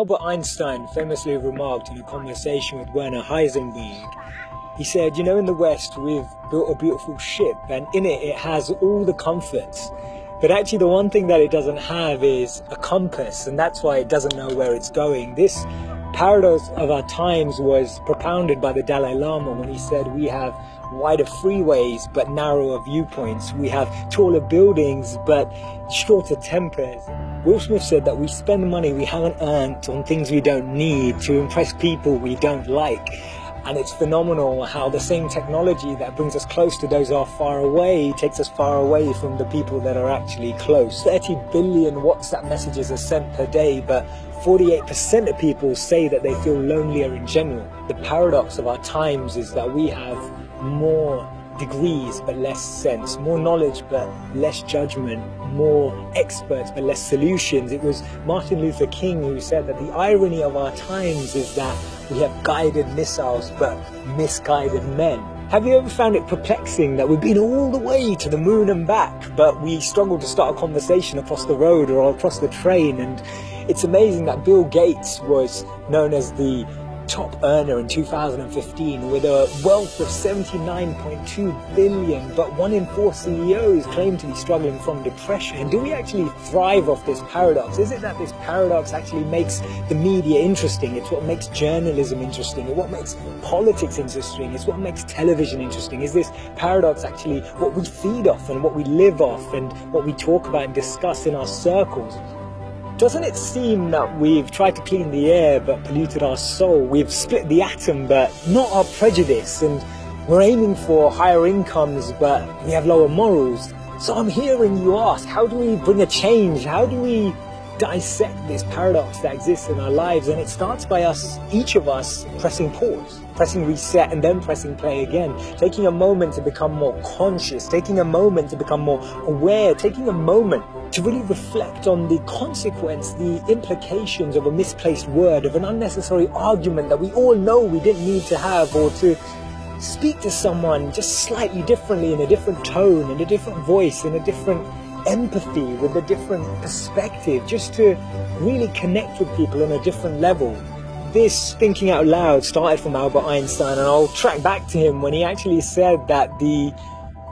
Albert Einstein famously remarked in a conversation with Werner Heisenberg, he said, you know, in the West we've built a beautiful ship and in it has all the comforts. But actually the one thing that it doesn't have is a compass, and that's why it doesn't know where it's going. This paradox of our times was propounded by the Dalai Lama when he said we have wider freeways but narrower viewpoints. We have taller buildings but shorter tempers. Will Smith said that we spend money we haven't earned on things we don't need to impress people we don't like. And it's phenomenal how the same technology that brings us close to those who are far away takes us far away from the people that are actually close. 30 billion WhatsApp messages are sent per day, but 48% of people say that they feel lonelier in general. The paradox of our times is that we have more degrees but less sense, more knowledge but less judgment, more experts but less solutions. It was Martin Luther King who said that the irony of our times is that we have guided missiles but misguided men. Have you ever found it perplexing that we've been all the way to the moon and back, but we struggle to start a conversation across the road or across the train? And it's amazing that Bill Gates was known as the top earner in 2015 with a wealth of 79.2 billion, but 1 in 4 CEOs claim to be struggling from depression. Do we actually thrive off this paradox? Is it that this paradox actually makes the media interesting? It's what makes journalism interesting. It's what makes politics interesting. It's what makes television interesting. Is this paradox actually what we feed off and what we live off and what we talk about and discuss in our circles? Doesn't it seem that we've tried to clean the air but polluted our soul? We've split the atom but not our prejudice, and we're aiming for higher incomes but we have lower morals. So I'm hearing you ask, how do we bring a change? How do we dissect this paradox that exists in our lives? And it starts by us, each of us, pressing pause, pressing reset, and then pressing play again, taking a moment to become more conscious, taking a moment to become more aware, taking a moment to really reflect on the consequence, the implications of a misplaced word, of an unnecessary argument that we all know we didn't need to have, or to speak to someone just slightly differently, in a different tone, in a different voice, in a different empathy, with a different perspective, just to really connect with people on a different level. This thinking out loud started from Albert Einstein, and I'll track back to him when he actually said that the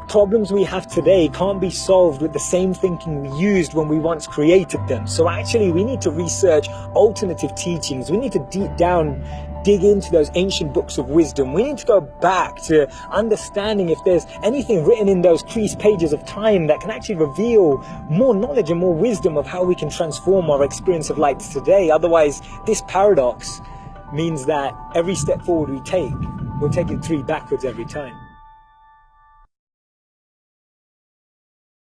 problems we have today can't be solved with the same thinking we used when we once created them. So actually we need to research alternative teachings. We need to dig into those ancient books of wisdom. We need to go back to understanding if there's anything written in those creased pages of time that can actually reveal more knowledge and more wisdom of how we can transform our experience of life today. Otherwise, this paradox means that every step forward we take, we'll take it 3 backwards every time.